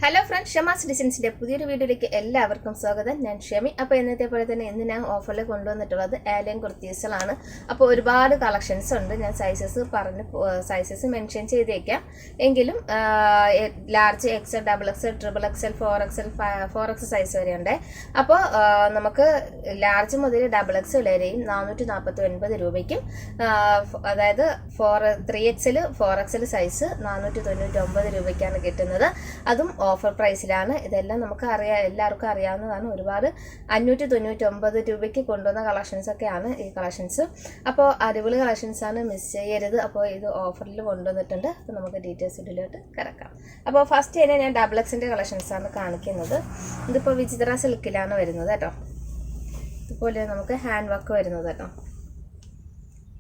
Hello friends, Shamas ഡിസൈൻസിൻ്റെ പുതിയൊരു വീഡിയോയിലേക്ക് എല്ലാവർക്കും സ്വാഗതം. ഞാൻ ഷമി. അപ്പോൾ ഇന്നത്തെ പോലെ തന്നെ ഇന്ന് ഞാൻ ഓഫറിൽ കൊണ്ടുവന്നിട്ടുള്ളത് ആലിയൻ കുർത്തീസുകളാണ്. അപ്പോൾ ഒരുപാട് കളക്ഷൻസ് ഉണ്ട്. ഞാൻ സൈസസ് മെൻഷൻ ചെയ്തേക്കാം. എങ്കിലും large XL, double XL, triple XL, 4XL size വരെ ഉണ്ട്. അപ്പോൾ നമുക്ക് ലാർജ് മുതൽ ഡബിൾ എക്സൽ വരെയും 449 രൂപയ്ക്കും, അതായത് 3XL 4XL സൈസ് 499 രൂപയ്ക്കാണ് കിട്ടുന്നത്. അതും ഓഫർ പ്രൈസിലാണ്. ഇതെല്ലാം നമുക്ക് എല്ലാവർക്കും അറിയാവുന്നതാണ്. ഒരുപാട് 599 രൂപയ്ക്ക് കൊണ്ടുവന്ന കളക്ഷൻസ് ഒക്കെയാണ് ഈ കളക്ഷൻസ്. അപ്പോൾ അടിപൊളി കളക്ഷൻസാണ്, മിസ് ചെയ്യരുത്. അപ്പോൾ ഇത് ഓഫറിൽ കൊണ്ടുവന്നിട്ടുണ്ട്. അപ്പോൾ നമുക്ക് ഡീറ്റെയിൽസ് ഇതിലോട്ട് കിടക്കാം. അപ്പോൾ ഫസ്റ്റ് തന്നെ ഞാൻ ഡബിൾ എക്സിൻ്റെ കളക്ഷൻസാണ് കാണിക്കുന്നത്. ഇതിപ്പോൾ വിചിത്ര സിൽക്കിലാണ് വരുന്നത് കേട്ടോ. ഇതുപോലെ നമുക്ക് ഹാൻഡ് വർക്ക് വരുന്നത് കേട്ടോ.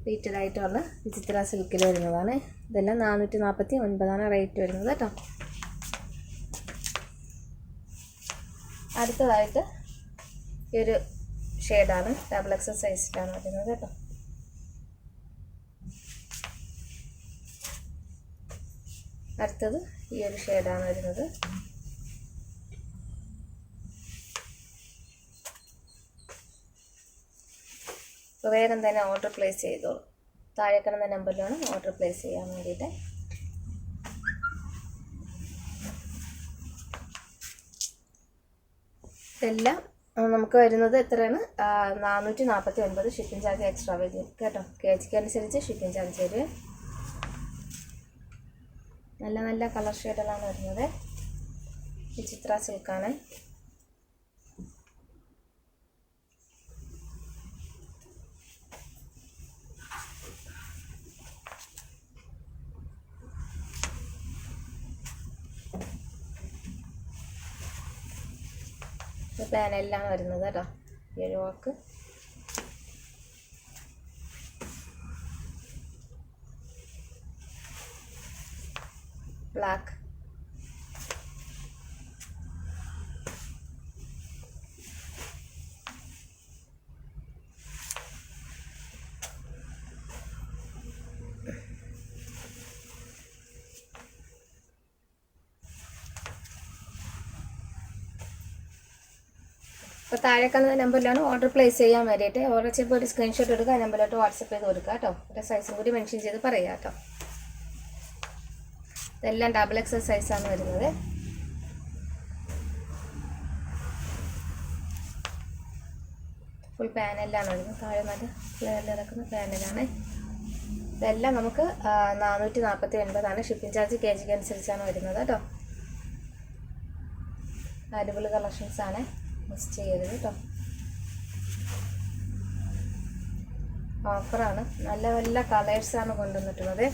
റേറ്റഡായിട്ടുള്ള വിചിത്ര സിൽക്കിൽ വരുന്നതാണ്. ഇതെല്ലാം 449 റേറ്റ് വരുന്നത് കേട്ടോ. അടുത്തതായിട്ട് ഈ ഒരു ഷെയ്ഡാണ്, ഡബിൾ എക്സൽ സൈസിലാണ് വരുന്നത് കേട്ടോ. അടുത്തത് ഈ ഒരു ഷെയ്ഡാണ് വരുന്നത്. അപ്പോൾ വേഗം തന്നെ ഓർഡർ പ്ലേസ് ചെയ്തോളൂ. താഴെ കിടന്ന നമ്പറിലാണ് ഓർഡർ പ്ലേസ് ചെയ്യാൻ വേണ്ടിയിട്ട്. ഇതെല്ലാം നമുക്ക് വരുന്നത് എത്രയാണ്? 449. ഷിപ്പിംഗ് ചാർജ് എക്സ്ട്രാ വരും കേട്ടോ. KGക്ക് അനുസരിച്ച് ഷിപ്പിംഗ് ചാർജ് വരും. നല്ല നല്ല കളർ ഷെയ്ഡുകളാണ് വരുന്നത്. വിചിത്ര സിൽക്കാണ്. പാനെല്ലാം വരുന്നത് കേട്ടോ. ഈ ഒരു വർക്ക് ബ്ലാക്ക്, അപ്പോൾ താഴെ കാണുന്ന നമ്പറിലാണ് ഓർഡർ പ്ലേസ് ചെയ്യാൻ വേണ്ടിയിട്ട്. ഓർഡർ ചെയ്യുമ്പോൾ ഒരു സ്ക്രീൻഷോട്ട് എടുക്കുക, ആ നമ്പറിലോട്ട് വാട്സപ്പ് ചെയ്ത് കൊടുക്കുക കേട്ടോ. ഒരു സൈസും കൂടി മെൻഷൻ ചെയ്ത് പറയുക കേട്ടോ. ഇതെല്ലാം ഡബിൾ എക്സൽ സൈസാണ് വരുന്നത്. ഫുൾ പാനലാണ് വരുന്നത്. താഴെ നല്ല ക്ലിയറിൽ ഇറക്കുന്ന പാനലാണ്. ഇതെല്ലാം നമുക്ക് 449. ഷിപ്പിംഗ് ചാർജ് KGക്ക് അനുസരിച്ചാണ് വരുന്നത് കേട്ടോ. അടിപൊളി കളക്ഷൻസാണ്, മിസ് ചെയ്യരുത് കേട്ടോ. ഓഫറാണ്. നല്ല നല്ല കളേഴ്സാണ് കൊണ്ടുവന്നിട്ടുള്ളത്.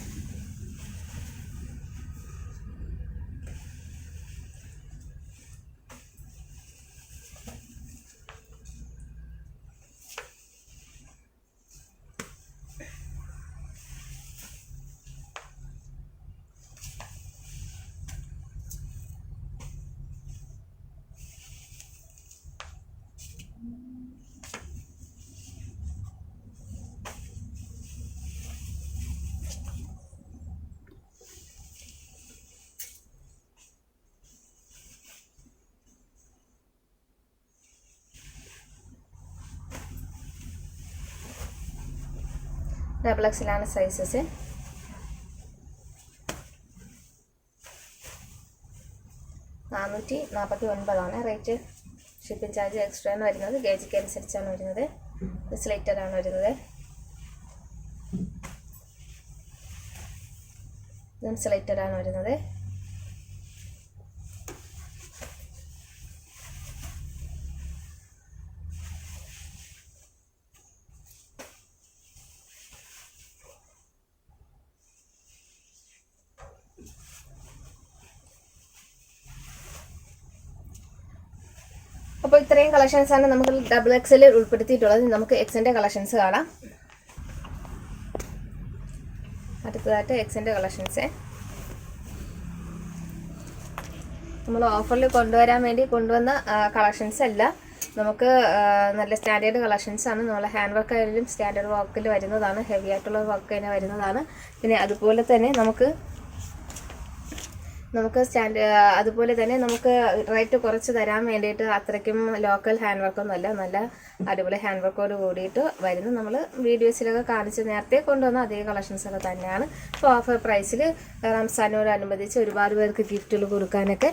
ഡബിൾ എക്സിലാണ് sizes. $449 rate. Shipping charge extra ആണ് വരുന്നത്. KGക്ക് അനുസരിച്ചാണ് വരുന്നത്. സ്ലൈറ്ററാണ് വരുന്നത്. ഇതും സ്ലൈറ്ററാണ് വരുന്നത്. അപ്പോൾ ഇത്രയും കളക്ഷൻസാണ് നമുക്ക് ഡബിൾ എക്സൽ ഉൾപ്പെടുത്തിയിട്ടുള്ളത്. നമുക്ക് എക്സിൻ്റെ കളക്ഷൻസ് കാണാം. അടുത്തതായിട്ട് എക്സിൻ്റെ കളക്ഷൻസ് നമ്മൾ ഓഫറിൽ കൊണ്ടുവരാൻ വേണ്ടി കൊണ്ടുവന്ന കളക്ഷൻസ് അല്ല. നമുക്ക് നല്ല സ്റ്റാൻഡേർഡ് കളക്ഷൻസാണ്. നമ്മൾ ഹാൻഡ് വർക്ക് ആയാലും സ്റ്റാൻഡേർഡ് വർക്കിൽ വരുന്നതാണ്. ഹെവി ആയിട്ടുള്ള വർക്ക് തന്നെ വരുന്നതാണ്. പിന്നെ അതുപോലെ തന്നെ നമുക്ക് നമുക്ക് അതുപോലെ തന്നെ നമുക്ക് റേറ്റ് കുറച്ച് തരാൻ വേണ്ടിയിട്ട് അത്രയ്ക്കും ലോക്കൽ ഹാൻഡ് വർക്കൊന്നുമല്ല, നല്ല അടിപൊളി ഹാൻഡ് വർക്കോട് കൂടിയിട്ട് വരുന്നു. നമ്മൾ വീഡിയോസിലൊക്കെ കാണിച്ച് നേരത്തെ കൊണ്ടുവന്ന അതേ കളക്ഷൻസൊക്കെ തന്നെയാണ്. ഇപ്പോൾ ഓഫർ പ്രൈസിൽ റംസാനോടനുബന്ധിച്ച് ഒരുപാട് പേർക്ക് ഗിഫ്റ്റുകൾ കൊടുക്കാനൊക്കെ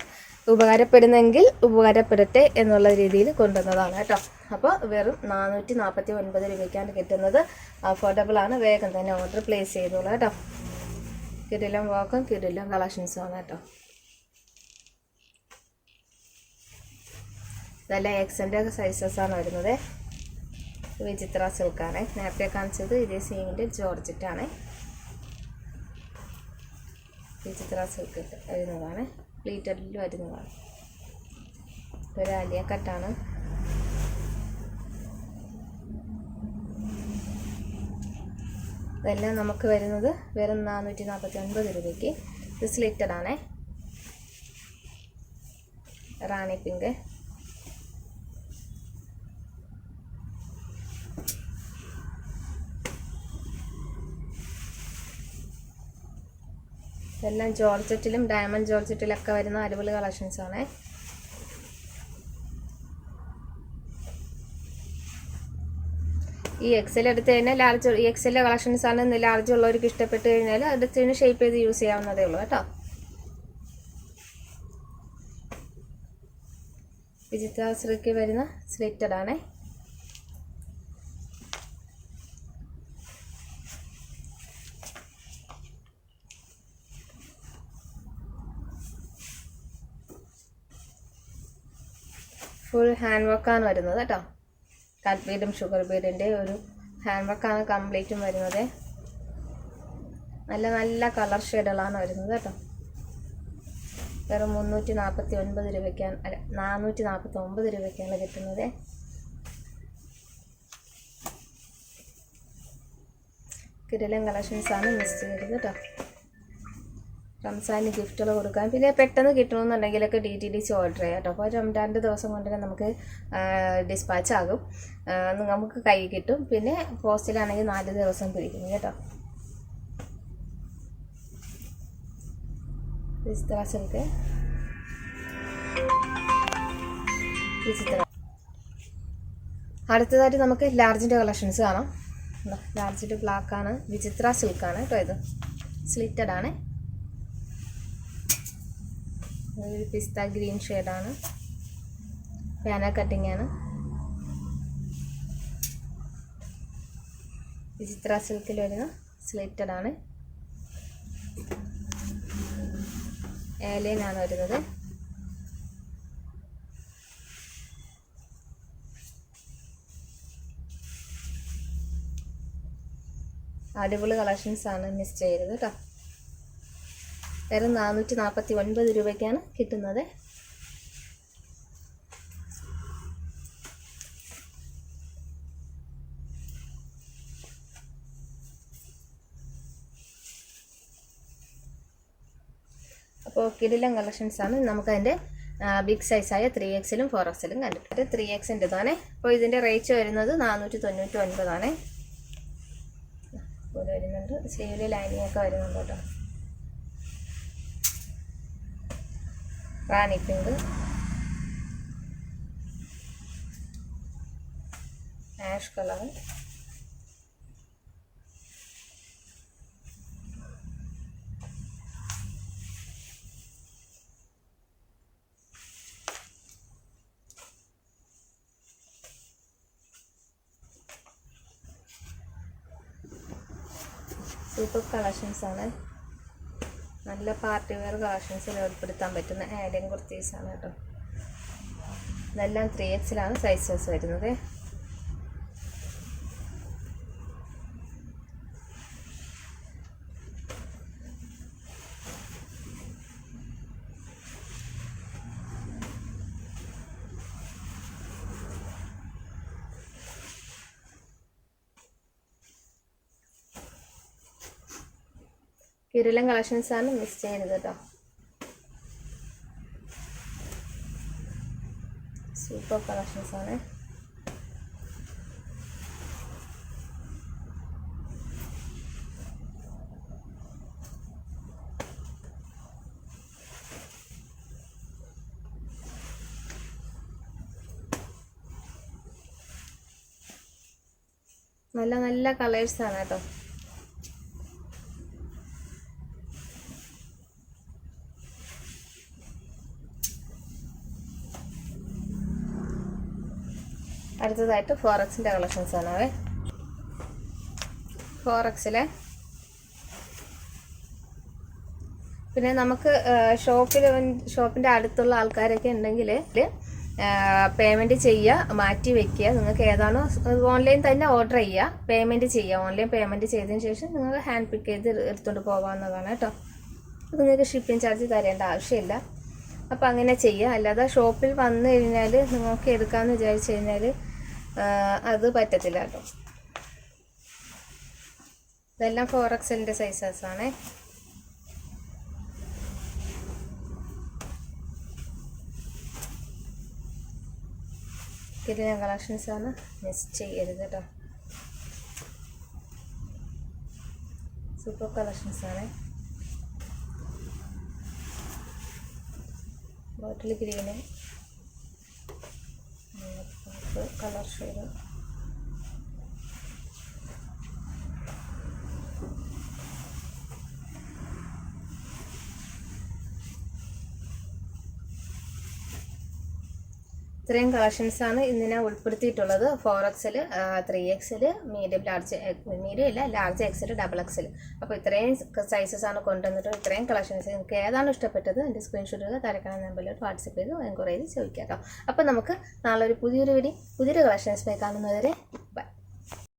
ഉപകാരപ്പെടുന്നെങ്കിൽ ഉപകാരപ്പെടട്ടെ എന്നുള്ള രീതിയിൽ കൊണ്ടുവന്നതാണ് കേട്ടോ. അപ്പോൾ വെറും 449 രൂപയ്ക്കാണ് കിട്ടുന്നത്. അഫോർഡബിളാണ്. വേഗം തന്നെ ഓർഡർ പ്ലേസ് ചെയ്തോളൂ കേട്ടോ. കിടിലം വർക്കും കിടിലം കളക്ഷൻസുമാണ് കേട്ടോ. ഇതെല്ലാം എക്സൻ്റെ സൈസസാണ് വരുന്നത്. വിചിത്ര സിൽക്കാണ് നേരത്തെ കാണിച്ചത്. ഇതേ സെയിമിൻ്റെ ജോർജറ്റാണ്. വിചിത്ര സിൽക്ക് വരുന്നതാണ്. പ്ലീറ്റഡിൽ വരുന്നതാണ്. ഒരു ആലിയ കട്ടാണ്. ഇതെല്ലാം നമുക്ക് വരുന്നത് വെറും 449 രൂപയ്ക്ക്. ഇത് സ്ലിറ്റഡ് ആണേ. റാണി പിങ്ക്, ഇതെല്ലാം ജോർജറ്റിലും ഡയമണ്ട് ജോർജറ്റിലൊക്കെ വരുന്ന അടിപൊളി കളക്ഷൻസ് ആണേ. ഈ എക്സൽ എടുത്ത് കഴിഞ്ഞാൽ ലാർജ്, ഈ എക്സലിലെ കളക്ഷൻസ് ആണ് ലാർജ് ഉള്ളവർക്ക് ഇഷ്ടപ്പെട്ട് കഴിഞ്ഞാൽ അടുത്തതിന് ഷേപ്പ് ചെയ്ത് യൂസ് ചെയ്യാവുന്നതേ ഉള്ളൂ കേട്ടോ. വിചിത്ര സിൽക്ക് വരുന്ന സ്ലിറ്റഡ് ആണേ. ഫുൾ ഹാൻഡ് വർക്കാണ് വരുന്നത് കേട്ടോ. കട്ട് ബീഡും ഷുഗർ ബീഡിൻ്റെ ഒരു ഹാൻഡ് വർക്കാണ് കംപ്ലീറ്റും വരുന്നത്. നല്ല നല്ല കളർ ഷെയ്ഡുകളാണ് വരുന്നത് കേട്ടോ. വെറും 349 രൂപയ്ക്കാണ്, അല്ല 449 രൂപയ്ക്കാണ് കിട്ടുന്നത്. കിടിലൻ കളക്ഷൻസാണ്, മിസ് ചെയ്യരുത് കേട്ടോ. റംസാന് ഗിഫ്റ്റുകൾ കൊടുക്കാൻ, പിന്നെ പെട്ടെന്ന് കിട്ടണമെന്നുണ്ടെങ്കിലൊക്കെ DTDC ഓർഡർ ചെയ്യാം കേട്ടോ. അപ്പോൾ 2 ദിവസം കൊണ്ട് തന്നെ നമുക്ക് ഡിസ്പാച്ച് ആകും, നമുക്ക് കൈ കിട്ടും. പിന്നെ പോസ്റ്റിലാണെങ്കിൽ 4 ദിവസം പിടിക്കും കേട്ടോ. വിചിത്ര സിൽക്ക്, വിചിത്ര. അടുത്തതായിട്ട് നമുക്ക് ലാർജിൻ്റെ കളക്ഷൻസ് കാണാം. ലാർജിൻ്റെ ബ്ലാക്കാണ്. വിചിത്ര സിൽക്കാണ് കേട്ടോ. ഇത് സ്ലിറ്റഡ് ആണ്. ഒരു പിസ്ത ഗ്രീൻ ഷെയ്ഡാണ്. പാന കട്ടിംഗ് ആണ്. വിചിത്ര സിൽക്കിൽ വരുന്ന സ്ലിറ്റഡ് ആണ്. ഏലൈനാണ് വരുന്നത്. അടിപൊളി കളക്ഷൻസ് ആണ്, മിസ് ചെയ്യരുത് കേട്ടോ. വെറും 449 രൂപയ്ക്കാണ് കിട്ടുന്നത്. അപ്പോൾ കിടിലൻ കളക്ഷൻസാണ്. നമുക്കതിൻ്റെ ബിഗ് സൈസായ 3XL 4XL കണ്ടിട്ട് 3Xൻ്റെതാണ്. അപ്പോൾ ഇതിൻ്റെ റേറ്റ് വരുന്നത് 499 പോലെ വരുന്നുണ്ട്. സ്ലീവിൽ ലൈനിങ് ഒക്കെ വരുന്നുണ്ട് കേട്ടോ. Rani pink, ash colour, super collections ആണ്. നല്ല പാർട്ടി വെയർ കളക്ഷൻസിൽ ഉൾപ്പെടുത്താൻ പറ്റുന്ന ആലിയൻ കുർത്തീസാണ് കേട്ടോ. ഇതെല്ലാം 3XL സൈസസ് വരുന്നത്. കിടിലൻ കളക്ഷൻസാണ്, മിസ് ചെയ്യരുത് കേട്ടോ. സൂപ്പർ കളക്ഷൻസാണ്. നല്ല നല്ല കളേഴ്സാണ് കേട്ടോ. അടുത്തതായിട്ട് 4Xൻ്റെ കളക്ഷൻസ് ആണ്. 4Xലെ പിന്നെ നമുക്ക് ഷോപ്പിൻ്റെ അടുത്തുള്ള ആൾക്കാരൊക്കെ ഉണ്ടെങ്കിൽ പേയ്മെൻറ്റ് ചെയ്യുക, മാറ്റി വയ്ക്കുക. നിങ്ങൾക്ക് ഏതാണോ ഓൺലൈൻ തന്നെ ഓർഡർ ചെയ്യുക, പേയ്മെൻറ്റ് ചെയ്യുക. ഓൺലൈൻ പേയ്മെൻറ്റ് ചെയ്തതിന് ശേഷം നിങ്ങൾക്ക് ഹാൻഡ് പിക്ക് ചെയ്ത് എടുത്തുകൊണ്ട് പോകാവുന്നതാണ് കേട്ടോ. നിങ്ങൾക്ക് ഷിപ്പിംഗ് ചാർജ് തരേണ്ട ആവശ്യമില്ല. അപ്പോൾ അങ്ങനെ ചെയ്യുക. അല്ലാതെ ഷോപ്പിൽ വന്നു കഴിഞ്ഞാൽ നിങ്ങൾക്ക് എടുക്കാമെന്ന് വിചാരിച്ചു കഴിഞ്ഞാൽ അത് പറ്റത്തില്ല കേട്ടോ. ഇതെല്ലാം 4Xൻ്റെ സൈസസാണ്. കിടിലൻ കളക്ഷൻസാണ്, മിസ് ചെയ്യരുത് കേട്ടോ. സൂപ്പർ കളക്ഷൻസാണ്. ബോട്ടിൽ ഗ്രീന്, കളർ ഷെയ്ഡ്, ഇത്രയും കളക്ഷൻസാണ് ഇന്ന് ഞാൻ ഉൾപ്പെടുത്തിയിട്ടുള്ളത്. 4Xൽ, 3Xൽ, മീഡിയം ഇല്ല ലാർജ് XL, XXL. അപ്പോൾ ഇത്രയും സൈസസാണ് കൊണ്ടുവന്നിട്ട്. ഇത്രയും കളക്ഷൻസ് നിങ്ങൾക്ക് ഏതാണ് ഇഷ്ടപ്പെട്ടത് എൻ്റെ സ്ക്രീൻഷോട്ടുകൾ തരക്കണം നമ്പറിലോട്ട് വാട്സപ്പ് ചെയ്ത് എൻക്വയറി ചെയ്ത് ചോദിക്കാം കേട്ടോ. അപ്പോൾ നമുക്ക് നാളെ ഒരു പുതിയൊരു കളക്ഷൻസ് കാണുന്നവരെ